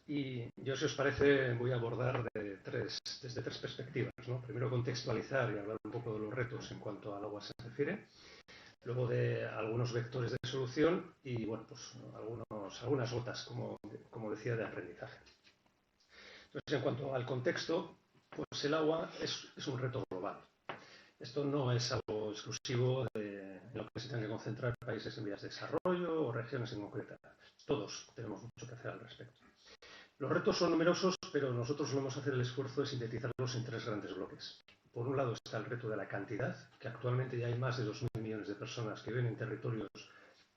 Y yo, si os parece, voy a abordar desde tres perspectivas, ¿no? Primero, contextualizar y hablar un poco de los retos en cuanto al agua se refiere. Luego, de algunos vectores de solución y, bueno, pues algunas gotas, como decía, de aprendizaje. Entonces, en cuanto al contexto, pues el agua es un reto global. Esto no es algo exclusivo de lo que se tengan que concentrar países en vías de desarrollo o regiones en concreto. Todos tenemos mucho que hacer al respecto. Los retos son numerosos, pero nosotros solemos hacer el esfuerzo de sintetizarlos en tres grandes bloques. Por un lado está el reto de la cantidad, que actualmente ya hay más de 2.000 millones de personas que viven en territorios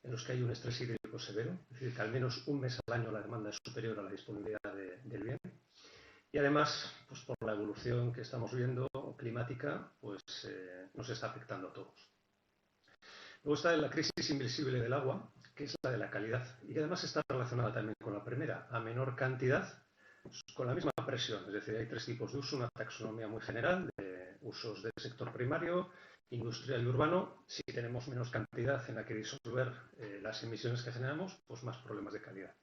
en los que hay un estrés hídrico severo, es decir, que al menos un mes al año la demanda es superior a la disponibilidad del bien. Y además, pues por la evolución que estamos viendo climática, pues nos está afectando a todos. Luego está la crisis invisible del agua, que es la de la calidad, y que además está relacionada también con la primera. A menor cantidad, con la misma presión. Es decir, hay tres tipos de uso, una taxonomía muy general de usos del sector primario, industrial y urbano. Si tenemos menos cantidad en la que disolver las emisiones que generamos, pues más problemas de calidad.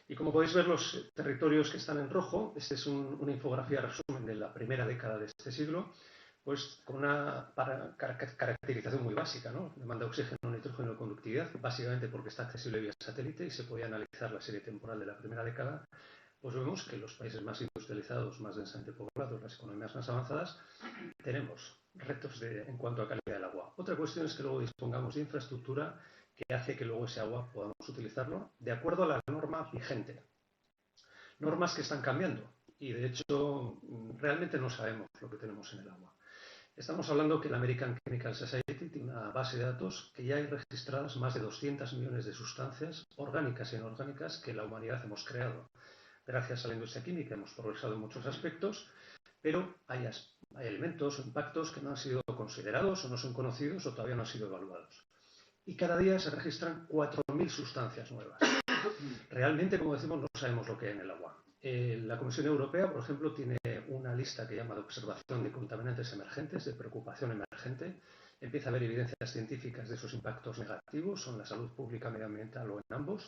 Y como podéis ver, los territorios que están en rojo, esta es una infografía resumen de la primera década de este siglo, pues con una caracterización muy básica, ¿no? Demanda de oxígeno, nitrógeno y conductividad, básicamente porque está accesible vía satélite y se podía analizar la serie temporal de la primera década. Pues vemos que los países más industrializados, más densamente poblados, las economías más avanzadas, tenemos retos en cuanto a calidad del agua. Otra cuestión es que luego dispongamos de infraestructura que hace que luego ese agua podamos utilizarlo de acuerdo a la norma vigente. Normas que están cambiando y, de hecho, realmente no sabemos lo que tenemos en el agua. Estamos hablando que la American Chemical Society tiene una base de datos que ya hay registradas más de 200 millones de sustancias orgánicas e inorgánicas que la humanidad hemos creado. Gracias a la industria química hemos progresado en muchos aspectos, pero hay elementos o impactos que no han sido considerados o no son conocidos o todavía no han sido evaluados. Y cada día se registran 4.000 sustancias nuevas. Realmente, como decimos, no sabemos lo que hay en el agua. La Comisión Europea, por ejemplo, tiene una lista que llama de observación de contaminantes emergentes, de preocupación emergente. Empieza a haber evidencias científicas de esos impactos negativos en la salud pública, medioambiental o en ambos.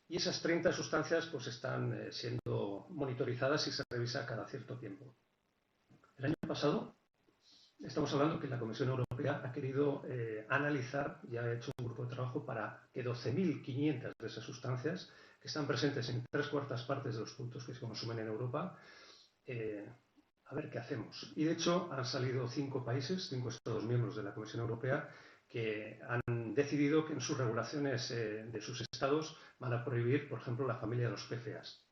Y esas 30 sustancias pues están siendo monitorizadas y se revisa cada cierto tiempo. El año pasado estamos hablando que la Comisión Europea ha querido analizar y ha hecho un grupo de trabajo para que 12.500 de esas sustancias que están presentes en 3/4 partes de los productos que se consumen en Europa, a ver qué hacemos. Y de hecho han salido 5 países, 5 Estados miembros de la Comisión Europea, que han decidido que en sus regulaciones de sus estados van a prohibir, por ejemplo, la familia de los PFAS.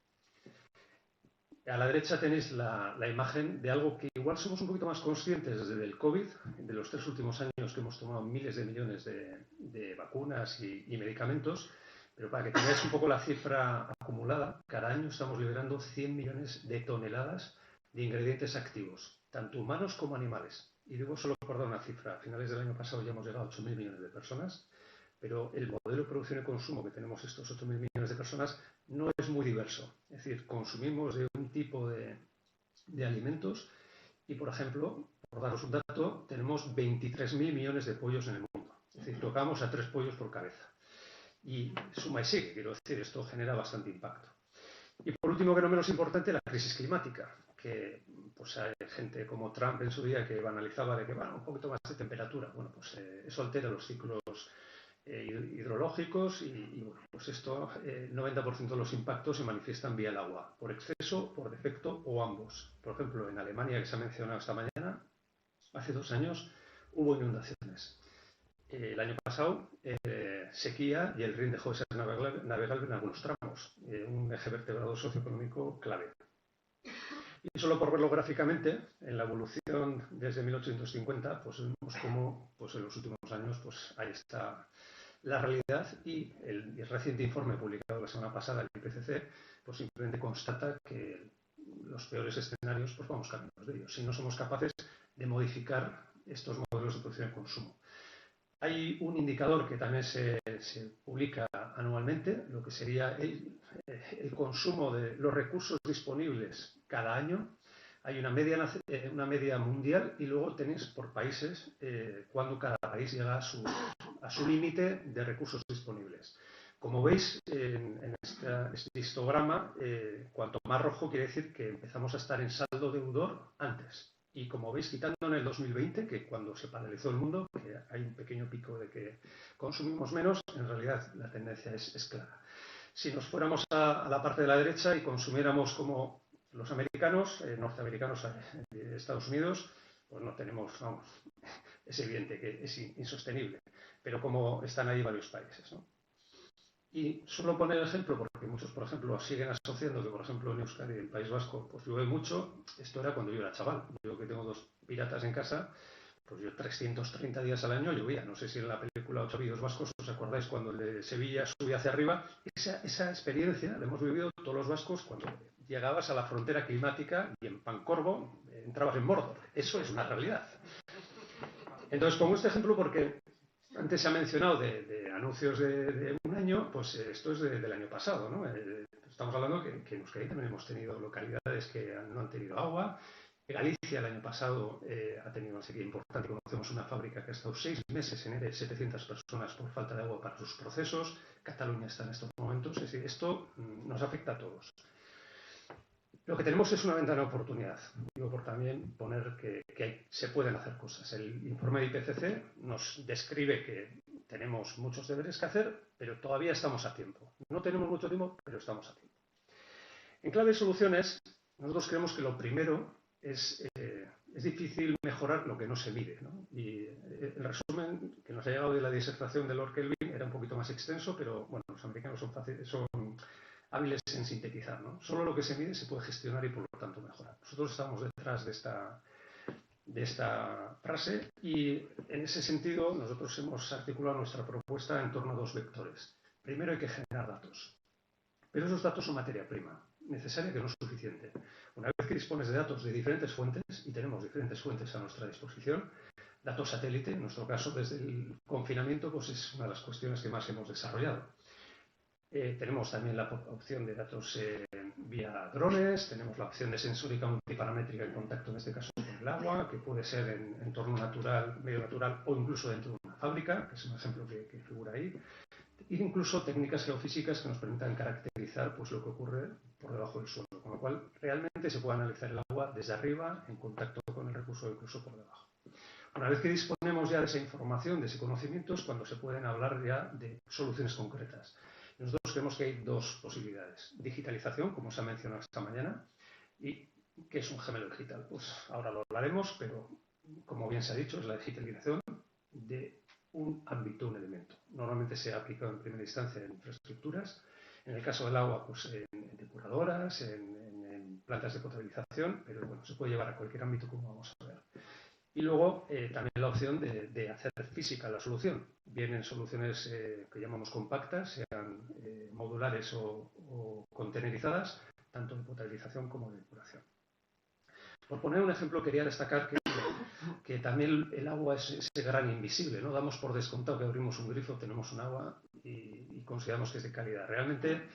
A la derecha tenéis la imagen de algo que igual somos un poquito más conscientes desde el COVID, de los 3 últimos años que hemos tomado miles de millones de vacunas y medicamentos, pero para que tengáis un poco la cifra acumulada, cada año estamos liberando 100 millones de toneladas de ingredientes activos, tanto humanos como animales. Y debo solo recordar una cifra, a finales del año pasado ya hemos llegado a 8.000 millones de personas, pero el modelo de producción y consumo que tenemos estos 8.000 millones de personas no es muy diverso. Es decir, consumimos de un tipo de alimentos y, por ejemplo, por daros un dato, tenemos 23.000 millones de pollos en el mundo. Es decir, tocamos a 3 pollos por cabeza. Y suma y sigue, quiero decir, esto genera bastante impacto. Y por último, que no menos importante, la crisis climática, que pues hay gente como Trump en su día que banalizaba de que, bueno, un poquito más de temperatura. Bueno, pues eso altera los ciclos hidrológicos y bueno, pues esto, 90% de los impactos se manifiestan vía el agua, por exceso, por defecto o ambos. Por ejemplo, en Alemania, que se ha mencionado esta mañana, hace 2 años hubo inundaciones. El año pasado, sequía y el Rin dejó de ser navegable en algunos tramos, un eje vertebrador socioeconómico clave. Y solo por verlo gráficamente, en la evolución desde 1850, pues vemos cómo pues en los últimos años pues ahí está la realidad y el reciente informe publicado la semana pasada, el IPCC, pues simplemente constata que los peores escenarios pues vamos camino de ellos, si no somos capaces de modificar estos modelos de producción y consumo. Hay un indicador que también se publica anualmente, lo que sería el consumo de los recursos disponibles cada año. Hay una media mundial y luego tenéis por países cuando cada país llega a su límite de recursos disponibles. Como veis en este histograma, cuanto más rojo quiere decir que empezamos a estar en saldo deudor antes. Y como veis, quitando en el 2020, que cuando se paralizó el mundo, que hay un pequeño pico de que consumimos menos, en realidad la tendencia es clara. Si nos fuéramos a la parte de la derecha y consumiéramos como los americanos, norteamericanos de Estados Unidos, pues no tenemos, vamos, es evidente que es insostenible, pero como están ahí varios países, ¿no? Y solo poner el ejemplo, porque muchos, por ejemplo, siguen asociando que, por ejemplo, en Euskadi, el País Vasco, pues llueve mucho. Esto era cuando yo era chaval. Yo que tengo 2 piratas en casa, pues yo 330 días al año llovía. No sé si en la película Ocho Apellidos Vascos os acordáis cuando el de Sevilla subía hacia arriba. Esa experiencia la hemos vivido todos los vascos cuando llegabas a la frontera climática y en Pancorbo entrabas en Mordor. Eso es una realidad. Entonces pongo este ejemplo porque antes se ha mencionado de anuncios de un año, pues esto es del año pasado, ¿no? Estamos hablando que en Euskadi también hemos tenido localidades que no han tenido agua. Galicia el año pasado ha tenido una sequía importante. Conocemos una fábrica que ha estado 6 meses en ERE, 700 personas por falta de agua para sus procesos. Cataluña está en estos momentos. Es decir, esto nos afecta a todos. Lo que tenemos es una ventana de oportunidad. Digo por también poner que se pueden hacer cosas. El informe de IPCC nos describe que tenemos muchos deberes que hacer, pero todavía estamos a tiempo. No tenemos mucho tiempo, pero estamos a tiempo. En clave de soluciones, nosotros creemos que lo primero es difícil mejorar lo que no se mide, ¿no? Y el resumen que nos ha llegado de la disertación de Lord Kelvin era un poquito más extenso, pero bueno, los americanos son hábiles en sintetizar, ¿no? Solo lo que se mide se puede gestionar y por lo tanto mejorar. Nosotros estamos detrás de esta frase y en ese sentido nosotros hemos articulado nuestra propuesta en torno a 2 vectores. Primero hay que generar datos, pero esos datos son materia prima, necesaria que no es suficiente. Una vez que dispones de datos de diferentes fuentes, y tenemos diferentes fuentes a nuestra disposición, datos satélite, en nuestro caso desde el confinamiento, pues es una de las cuestiones que más hemos desarrollado. Tenemos también la opción de datos vía drones, tenemos la opción de sensórica multiparamétrica en contacto, en este caso con el agua, que puede ser en entorno natural, medio natural o incluso dentro de una fábrica, que es un ejemplo que figura ahí. E incluso técnicas geofísicas que nos permitan caracterizar pues, lo que ocurre por debajo del suelo, con lo cual realmente se puede analizar el agua desde arriba en contacto con el recurso, incluso por debajo. Una vez que disponemos ya de esa información, de ese conocimiento, es cuando se pueden hablar ya de soluciones concretas. Nosotros creemos que hay 2 posibilidades. Digitalización, como se ha mencionado esta mañana, y ¿qué es un gemelo digital? Pues ahora lo hablaremos, pero como bien se ha dicho, es la digitalización de un ámbito, un elemento. Normalmente se ha aplicado en primera instancia en infraestructuras. En el caso del agua, pues en depuradoras, en plantas de potabilización, pero bueno, se puede llevar a cualquier ámbito como vamos a ver. Y luego también la opción de hacer física la solución, bien en soluciones que llamamos compactas, sean modulares o contenerizadas, tanto de potabilización como de depuración. Por poner un ejemplo, quería destacar que también el agua es ese gran invisible, ¿no? Damos por descontado que abrimos un grifo, tenemos un agua y consideramos que es de calidad. Realmente,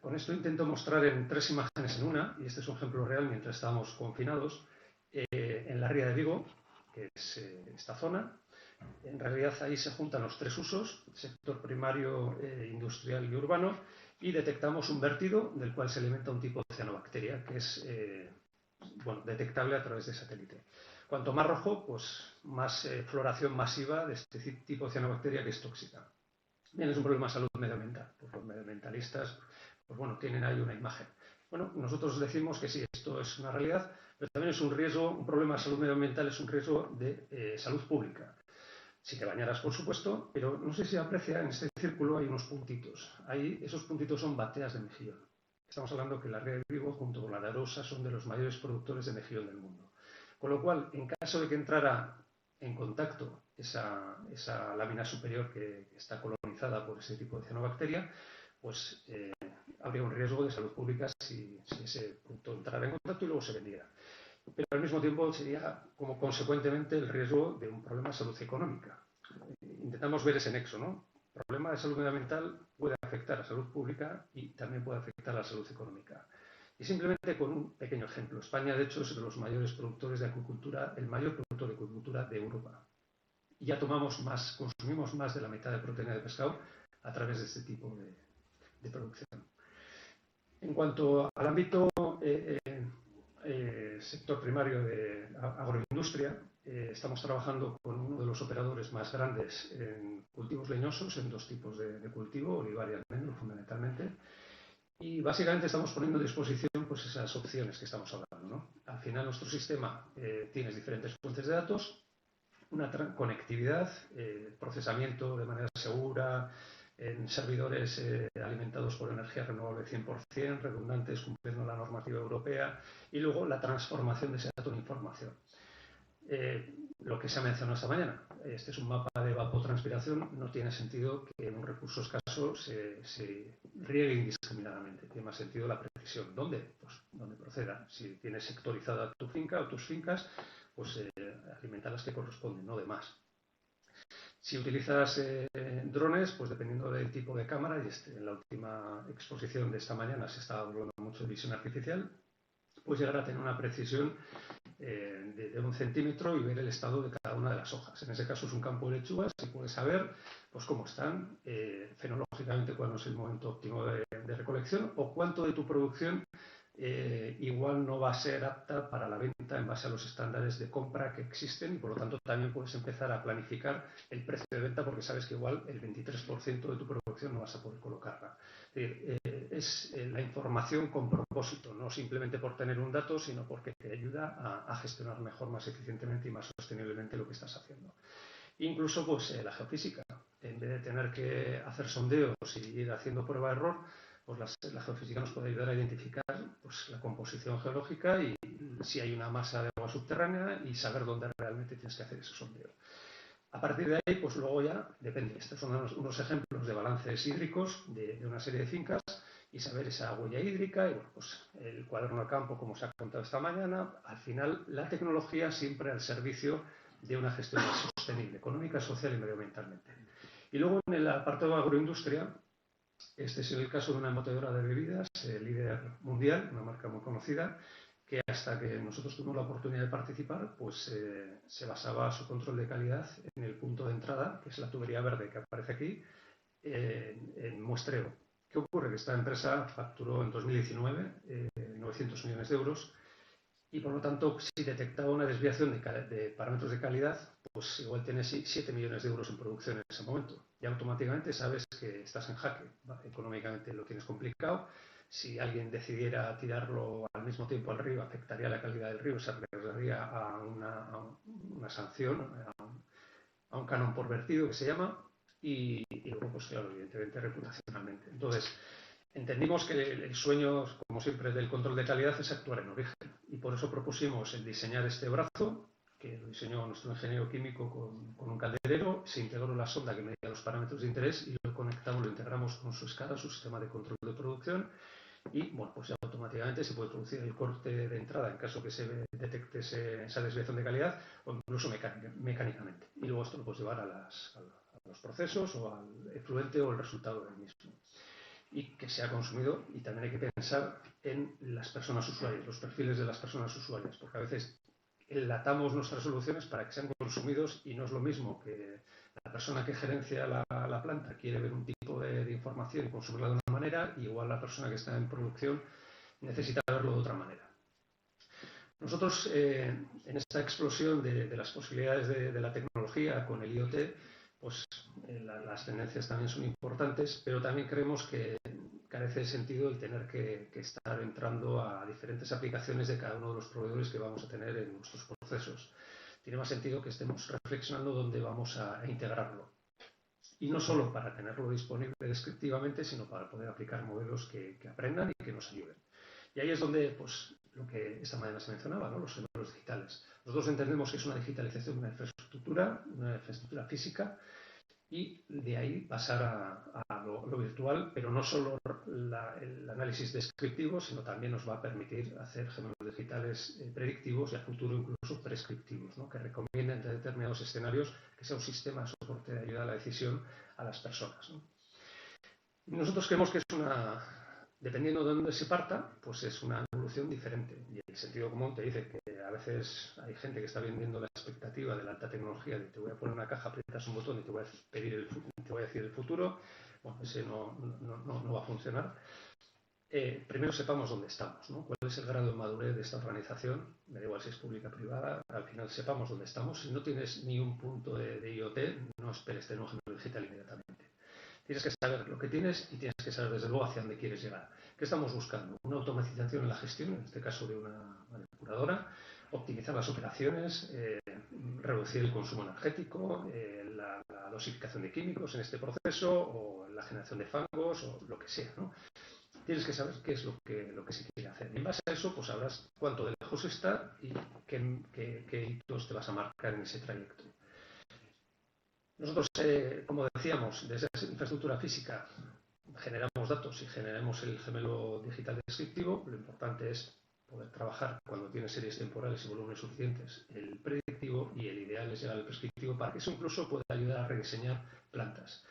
con esto intento mostrar en 3 imágenes en una, y este es un ejemplo real mientras estábamos confinados, en la ría de Vigo, que es esta zona. En realidad ahí se juntan los 3 usos, sector primario, industrial y urbano, y detectamos un vertido del cual se alimenta un tipo de cianobacteria que es bueno, detectable a través de satélite. Cuanto más rojo, pues más floración masiva de este tipo de cianobacteria que es tóxica. Bien, es un problema de salud medioambiental. Pues los medioambientalistas, pues bueno, tienen ahí una imagen. Bueno, nosotros decimos que sí, esto es una realidad, pero también es un riesgo, un problema de salud medioambiental es un riesgo de salud pública. Si te bañaras, por supuesto, pero no sé si aprecia, en este círculo hay unos puntitos. Ahí, esos puntitos son bateas de mejillón. Estamos hablando que la ría de Vigo, junto con la de Arosa, son de los mayores productores de mejillón del mundo. Con lo cual, en caso de que entrara en contacto esa lámina superior que está colonizada por ese tipo de cianobacteria, pues habría un riesgo de salud pública si ese punto entrara en contacto y luego se vendiera. Pero al mismo tiempo sería como consecuentemente el riesgo de un problema de salud económica. Intentamos ver ese nexo, ¿no? El problema de salud medioambiental puede afectar a la salud pública y también puede afectar a la salud económica. Y simplemente con un pequeño ejemplo. España, de hecho, es de los mayores productores de acuicultura, el mayor productor de acuicultura de Europa. Y ya consumimos más de la mitad de proteína de pescado a través de este tipo de producción. En cuanto al ámbito sector primario de agroindustria, estamos trabajando con uno de los operadores más grandes en cultivos leñosos, en dos tipos de cultivo, olivar y almendro fundamentalmente, y básicamente estamos poniendo a disposición pues, esas opciones que estamos hablando, ¿no? Al final nuestro sistema tiene diferentes fuentes de datos, una conectividad, procesamiento de manera segura, en servidores alimentados por energía renovable 100%, redundantes, cumpliendo la normativa europea, y luego la transformación de ese dato en información. Lo que se ha mencionado esta mañana, este es un mapa de evapotranspiración, no tiene sentido que un recurso escaso se riegue indiscriminadamente, tiene más sentido la precisión. ¿Dónde? Pues donde proceda. Si tienes sectorizada tu finca o tus fincas, pues alimenta las que corresponden, no de más. Si utilizas drones, pues dependiendo del tipo de cámara, y en la última exposición de esta mañana se está hablando mucho de visión artificial, pues llegar a tener una precisión de 1 centímetro y ver el estado de cada una de las hojas. En ese caso es un campo de lechugas y puedes saber pues, cómo están, fenológicamente cuándo es el momento óptimo de recolección o cuánto de tu producción igual no va a ser apta para la venta en base a los estándares de compra que existen y por lo tanto también puedes empezar a planificar el precio de venta porque sabes que igual el 23% de tu producción no vas a poder colocarla. Es la información con propósito, no simplemente por tener un dato, sino porque te ayuda a gestionar mejor, más eficientemente y más sosteniblemente lo que estás haciendo. Incluso pues, la geofísica, en vez de tener que hacer sondeos y ir haciendo prueba-error, pues la geofísica nos puede ayudar a identificar pues, la composición geológica y si hay una masa de agua subterránea y saber dónde realmente tienes que hacer ese sondeo. A partir de ahí, pues luego ya depende. Estos son unos ejemplos de balances hídricos de una serie de fincas y saber esa huella hídrica y bueno, pues el cuaderno de campo, como se ha contado esta mañana. Al final, la tecnología siempre al servicio de una gestión más sostenible, económica, social y medioambientalmente. Y luego en el apartado de agroindustria, este es el caso de una embotadora de bebidas, líder mundial, una marca muy conocida, que hasta que nosotros tuvimos la oportunidad de participar, pues se basaba su control de calidad en el punto de entrada, que es la tubería verde que aparece aquí, en muestreo. ¿Qué ocurre? Que esta empresa facturó en 2019 900 millones de euros y por lo tanto, si detectaba una desviación de parámetros de calidad, pues igual tienes 7 millones de euros en producción en ese momento. Y automáticamente sabes que estás en jaque. ¿Vale? Económicamente lo tienes complicado. Si alguien decidiera tirarlo al mismo tiempo al río, afectaría la calidad del río, se arriesgaría a una sanción, a un canon por vertido que se llama, y luego, pues claro, evidentemente reputacionalmente. Entonces, entendimos que el sueño, como siempre, del control de calidad es actuar en origen y por eso propusimos el diseñar este brazo, que lo diseñó nuestro ingeniero químico con un calderero, se integró la sonda que medía los parámetros de interés y lo conectamos, lo integramos con su SCADA, su sistema de control de producción y bueno, pues ya automáticamente se puede producir el corte de entrada en caso que se detecte esa desviación de calidad o incluso mecánicamente. Y luego esto lo puedes llevar a los procesos o al efluente o el resultado del mismo. Y que sea consumido, y también hay que pensar en las personas usuarias, los perfiles de las personas usuarias, porque a veces enlatamos nuestras soluciones para que sean consumidos y no es lo mismo que la persona que gerencia la planta quiere ver un tipo de información y consumirla de una manera, y igual la persona que está en producción necesita verlo de otra manera. Nosotros, en esta explosión de las posibilidades de la tecnología con el IoT, pues las tendencias también son importantes, pero también creemos que carece de sentido el tener que estar entrando a diferentes aplicaciones de cada uno de los proveedores que vamos a tener en nuestros procesos. Tiene más sentido que estemos reflexionando dónde vamos a integrarlo. Y no solo para tenerlo disponible descriptivamente, sino para poder aplicar modelos que aprendan y que nos ayuden. Y ahí es donde, pues, lo que esta mañana se mencionaba, ¿no? Los gemelos digitales. Nosotros entendemos que es una digitalización de una infraestructura física, y de ahí pasar a lo virtual, pero no solo el análisis descriptivo, sino también nos va a permitir hacer gemelos digitales predictivos y a futuro incluso prescriptivos, ¿no? Que recomienden de determinados escenarios que sea un sistema de soporte de ayuda a la decisión a las personas, ¿no? Y nosotros creemos que es dependiendo de dónde se parta, pues es una evolución diferente. Y el sentido común te dice que a veces hay gente que está vendiendo la expectativa de la alta tecnología, de te voy a poner una caja, aprietas un botón y te voy a decir el futuro. bueno, ese no va a funcionar. Primero sepamos dónde estamos, ¿no? Cuál es el grado de madurez de esta organización, me da igual si es pública o privada, al final sepamos dónde estamos. Si no tienes ni un punto de IoT, no esperes tener un gemelo digital inmediatamente. Tienes que saber lo que tienes y tienes que saber desde luego hacia dónde quieres llegar. ¿Qué estamos buscando? Una automatización en la gestión, en este caso de una manipuladora, optimizar las operaciones, reducir el consumo energético, la dosificación de químicos en este proceso o la generación de fangos o lo que sea, ¿no? Tienes que saber qué es lo que se quiere hacer. Y en base a eso, pues sabrás cuánto de lejos está y qué hitos te vas a marcar en ese trayecto. Nosotros, como decíamos, desde esa infraestructura física generamos datos y generamos el gemelo digital descriptivo. Lo importante es poder trabajar cuando tienes series temporales y volúmenes suficientes el predictivo, y el ideal es llegar al prescriptivo para que eso incluso pueda ayudar a rediseñar plantas.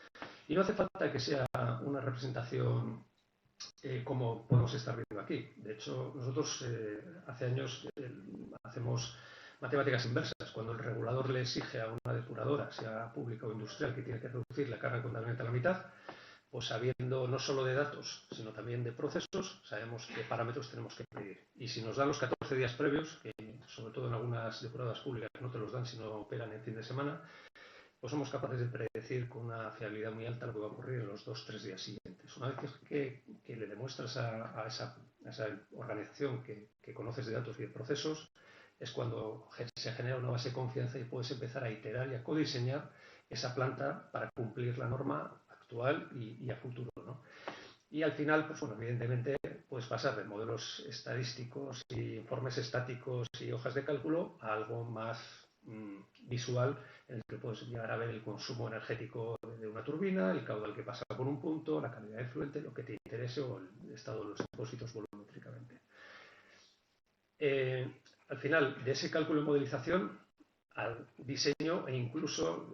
Y no hace falta que sea una representación como podemos estar viendo aquí. De hecho, nosotros hace años hacemos matemáticas inversas. Cuando el regulador le exige a una depuradora, sea pública o industrial, que tiene que reducir la carga contaminante a la mitad, pues sabiendo no solo de datos, sino también de procesos, sabemos qué parámetros tenemos que pedir. Y si nos dan los 14 días previos, que sobre todo en algunas depuradoras públicas no te los dan si no operan en fin de semana, pues somos capaces de predecir con una fiabilidad muy alta lo que va a ocurrir en los 2-3 días siguientes. Una vez que le demuestras a esa organización que conoces de datos y de procesos, es cuando se genera una base de confianza y puedes empezar a iterar y a codiseñar esa planta para cumplir la norma actual y a futuro, ¿no? Y al final, pues bueno, evidentemente, puedes pasar de modelos estadísticos y informes estáticos y hojas de cálculo a algo más visual, en el que puedes llegar a ver el consumo energético de una turbina, el caudal que pasa por un punto, la calidad de fluente, lo que te interese o el estado de los depósitos volumétricamente. Al final, de ese cálculo y modelización al diseño, e incluso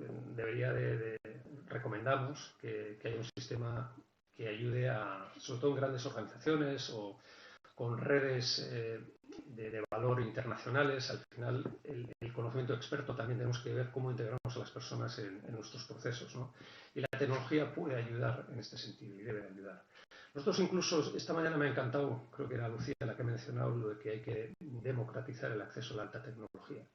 recomendamos que haya un sistema que ayude sobre todo en grandes organizaciones o con redes de valor internacionales. Al final, el conocimiento experto también tenemos que ver cómo integramos a las personas en nuestros procesos, ¿no? Y la tecnología puede ayudar en este sentido y debe ayudar. Nosotros incluso, esta mañana me ha encantado, creo que era Lucía la que ha mencionado lo de que hay que democratizar el acceso a la alta tecnología.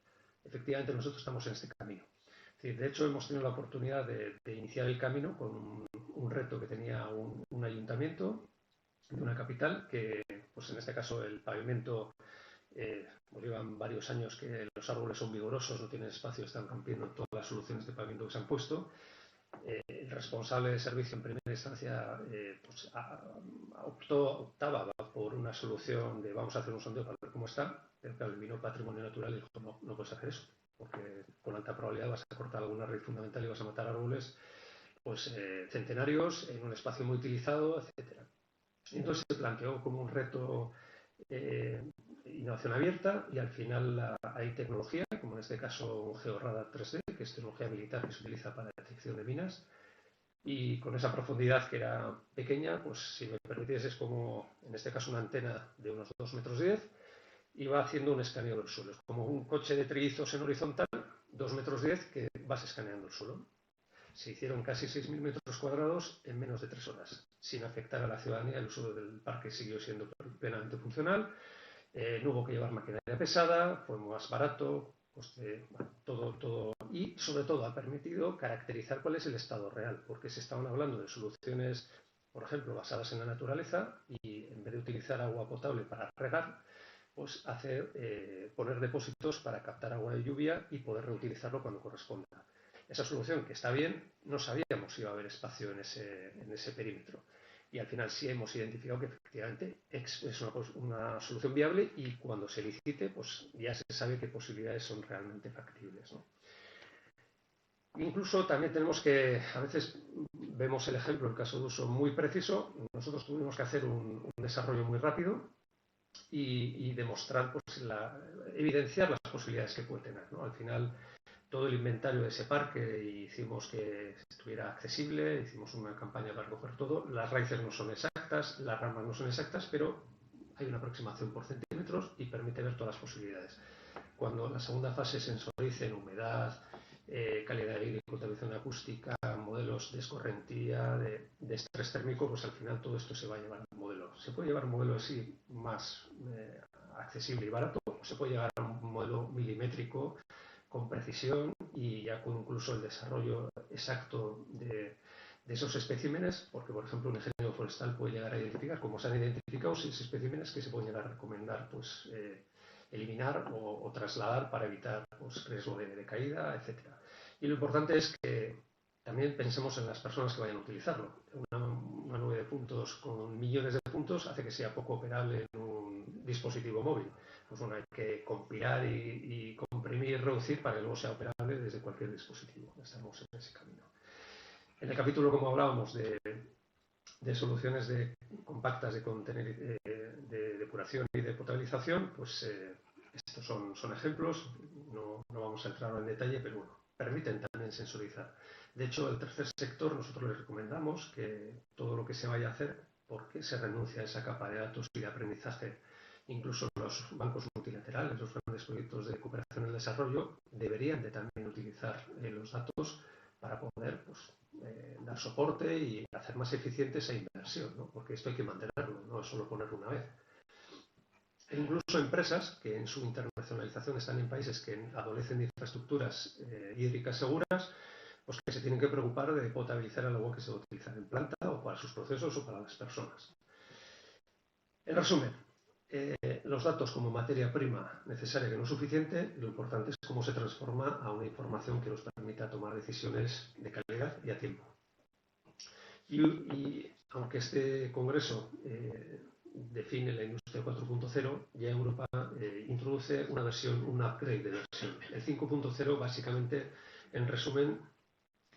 Efectivamente, nosotros estamos en este camino. Es decir, de hecho, hemos tenido la oportunidad de iniciar el camino con un reto que tenía un ayuntamiento de una capital, que pues en este caso el pavimento, pues llevan varios años que los árboles son vigorosos, no tienen espacio, están rompiendo todas las soluciones de pavimento que se han puesto. El responsable de servicio en primera instancia pues optaba por una solución de vamos a hacer un sondeo para ver cómo está, pero claro, vino Patrimonio Natural y dijo no puedes hacer eso, porque con alta probabilidad vas a cortar alguna raíz fundamental y vas a matar árboles pues centenarios en un espacio muy utilizado, etcétera. Entonces se planteó como un reto innovación abierta, y al final hay tecnología, como en este caso GeoRadar 3D, que es tecnología militar que se utiliza para la detección de minas, y con esa profundidad que era pequeña, pues si me permitís es como en este caso una antena de unos 2,10 metros y va haciendo un escaneo del suelo. Es como un coche de trillizos en horizontal, 2,10 metros que vas escaneando el suelo. Se hicieron casi 6.000 metros cuadrados en menos de 3 horas, sin afectar a la ciudadanía. El uso del parque siguió siendo plenamente funcional. No hubo que llevar maquinaria pesada, fue más barato, bueno, todo. Y sobre todo ha permitido caracterizar cuál es el estado real, porque se estaban hablando de soluciones, por ejemplo, basadas en la naturaleza, y en vez de utilizar agua potable para regar, pues poner depósitos para captar agua de lluvia y poder reutilizarlo cuando corresponda. Esa solución, que está bien, no sabíamos si iba a haber espacio en ese perímetro. Y al final sí hemos identificado que efectivamente es una solución viable, y cuando se licite, pues ya se sabe qué posibilidades son realmente factibles, ¿no? Incluso también tenemos que, a veces vemos el ejemplo, el caso de uso muy preciso. Nosotros tuvimos que hacer un desarrollo muy rápido y demostrar, pues evidenciar las posibilidades que puede tener, ¿no? Al final, todo el inventario de ese parque hicimos que estuviera accesible, hicimos una campaña para recoger todo. Las raíces no son exactas, las ramas no son exactas, pero hay una aproximación por centímetros y permite ver todas las posibilidades. Cuando la segunda fase sensorice en humedad calidad de aire y contaminación acústica, modelos de escorrentía, de estrés térmico, pues al final todo esto se va a llevar al modelo. Se puede llevar un modelo así más accesible y barato, o se puede llegar a un modelo milimétrico con precisión y ya con incluso el desarrollo exacto de esos especímenes, porque por ejemplo un ingeniero forestal puede llegar a identificar, como se han identificado, 6 especímenes que se pueden llegar a recomendar pues, eliminar o trasladar para evitar pues, riesgo de caída, etc. Y lo importante es que también pensemos en las personas que vayan a utilizarlo. Una nube de puntos con millones de puntos hace que sea poco operable en un dispositivo móvil. Pues bueno, hay que compilar y comprimir, reducir para que luego sea operable desde cualquier dispositivo. Estamos en ese camino. En el capítulo, como hablábamos, de soluciones compactas de depuración y de potabilización, pues estos son ejemplos, no vamos a entrar en detalle, pero bueno, permiten también sensorizar. De hecho, el tercer sector nosotros les recomendamos que todo lo que se vaya a hacer, porque se renuncia a esa capa de datos y de aprendizaje, incluso los bancos multilaterales, los grandes proyectos de cooperación en el desarrollo, deberían de también utilizar los datos para poder pues, dar soporte y hacer más eficiente esa inversión, ¿no? Porque esto hay que mantenerlo, no es solo ponerlo una vez. E incluso empresas que en su internacionalización están en países que adolecen de infraestructuras hídricas seguras, pues que se tienen que preocupar de potabilizar el agua que se va a utilizar en planta o para sus procesos o para las personas. En resumen, los datos como materia prima necesaria que no es suficiente, lo importante es cómo se transforma a una información que nos permita tomar decisiones de calidad y a tiempo. Y aunque este congreso define la industria 4.0, ya Europa introduce una versión, un upgrade de versión. El 5.0 básicamente, en resumen,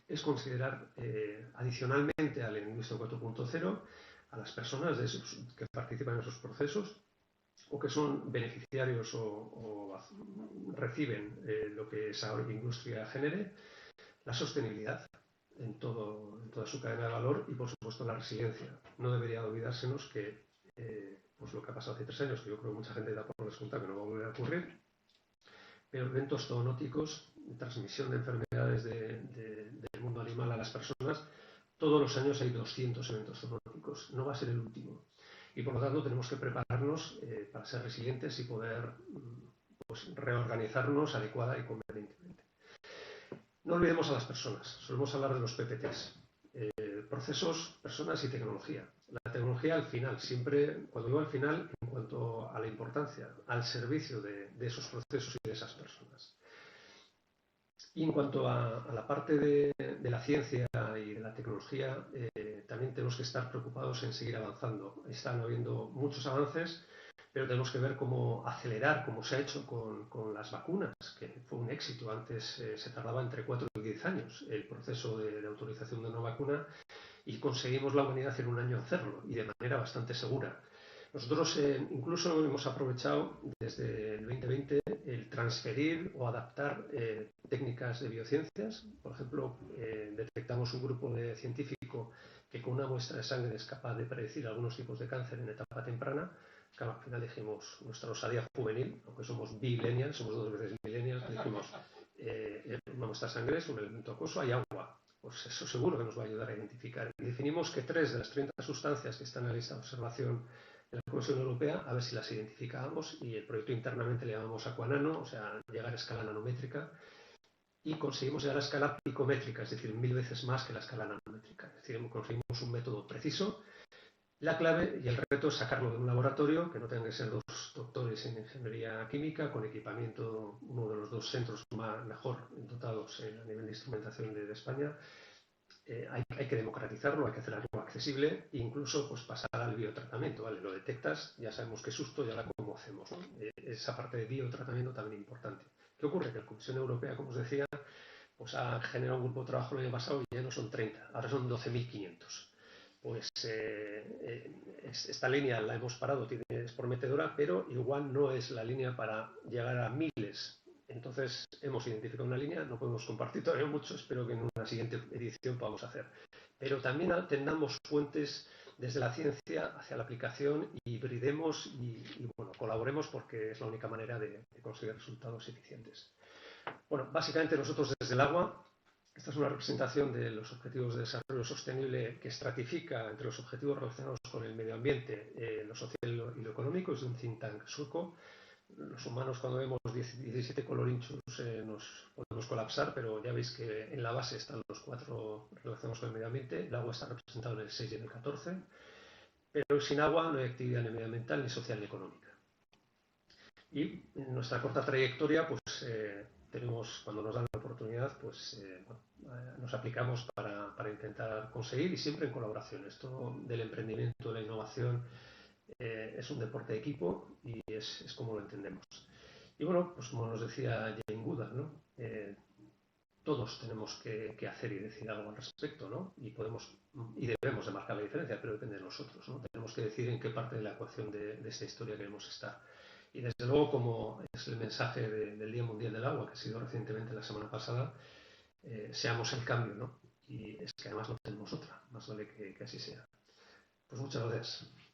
es considerar adicionalmente a la industria 4.0 a las personas que participan en esos procesos o que son beneficiarios o reciben lo que esa industria genere, la sostenibilidad en toda su cadena de valor y, por supuesto, la resiliencia. No debería olvidársenos que pues lo que ha pasado hace 3 años, que yo creo que mucha gente da por descontado que no va a volver a ocurrir, pero eventos zoonóticos, transmisión de enfermedades del mundo animal a las personas, todos los años hay 200 eventos zoonóticos. No va a ser el último. Y por lo tanto tenemos que prepararnos para ser resilientes y poder pues, reorganizarnos adecuada y convenientemente. No olvidemos a las personas, solemos hablar de los PPTs, procesos, personas y tecnología. La tecnología al final, siempre, cuando digo al final, en cuanto a la importancia, al servicio de esos procesos y de esas personas. Y en cuanto a la parte de la ciencia y de la tecnología, también tenemos que estar preocupados en seguir avanzando. Están habiendo muchos avances, pero tenemos que ver cómo acelerar, como se ha hecho con las vacunas, que fue un éxito. Antes se tardaba entre 4 y 10 años el proceso de autorización de una vacuna y conseguimos la humanidad en un año hacerlo y de manera bastante segura. Nosotros incluso hemos aprovechado desde el 2020 el transferir o adaptar técnicas de biociencias. Por ejemplo, detectamos un grupo de científicos que con una muestra de sangre es capaz de predecir algunos tipos de cáncer en etapa temprana. Claro, al final dijimos, nuestra osadía juvenil, aunque somos millennials, somos 2 veces millennials, dijimos, una muestra de sangre es un elemento acuoso, hay agua. Pues eso seguro que nos va a ayudar a identificar. Y definimos que 3 de las 30 sustancias que están en la lista de observación de la Comisión Europea, a ver si las identificábamos, y el proyecto internamente le llamamos Aquanano, o sea, llegar a escala nanométrica, y conseguimos llegar a escala picométrica, es decir, 1000 veces más que la escala nanométrica. Es decir, conseguimos un método preciso. La clave y el reto es sacarlo de un laboratorio, que no tengan que ser 2 doctores en ingeniería química, con equipamiento, uno de los 2 centros mejor dotados a nivel de instrumentación de España. Hay que democratizarlo, hay que hacerlo accesible e incluso pues, pasar al biotratamiento. ¿Vale? Lo detectas, ya sabemos qué susto y ahora cómo hacemos. ¿No? Esa parte de biotratamiento también importante. ¿Qué ocurre? Que la Comisión Europea, como os decía, pues ha generado un grupo de trabajo el año pasado y ya no son 30, ahora son 12.500. Pues esta línea la hemos parado, es prometedora, pero igual no es la línea para llegar a miles. Entonces hemos identificado una línea, no podemos compartir todavía mucho, espero que en una siguiente edición podamos hacer. Pero también tendamos fuentes desde la ciencia hacia la aplicación y hibridemos y bueno, colaboremos porque es la única manera de conseguir resultados eficientes. Bueno, básicamente nosotros desde el agua, esta es una representación de los Objetivos de Desarrollo Sostenible que estratifica entre los objetivos relacionados con el medio ambiente, lo social y lo económico, es de un think tank sueco. Los humanos cuando vemos 17 colorinchus nos podemos colapsar, pero ya veis que en la base están los 4 relacionados con el medio ambiente. El agua está representado en el 6 y en el 14, pero sin agua no hay actividad ni medioambiental, ni social, ni económica. Y en nuestra corta trayectoria, pues tenemos, cuando nos dan la oportunidad, pues nos aplicamos para intentar conseguir, y siempre en colaboración. Esto del emprendimiento, de la innovación, es un deporte de equipo y es como lo entendemos. Y bueno, pues como nos decía Jane Goodall, ¿no? Todos tenemos que hacer y decir algo al respecto, ¿no? Y podemos y debemos de marcar la diferencia, pero depende de nosotros, ¿no? Tenemos que decidir en qué parte de la ecuación de esta historia queremos estar. Y desde luego, como es el mensaje del Día Mundial del Agua, que ha sido recientemente la semana pasada, seamos el cambio, ¿no? Y es que además no tenemos otra, más vale que así sea. Pues muchas gracias.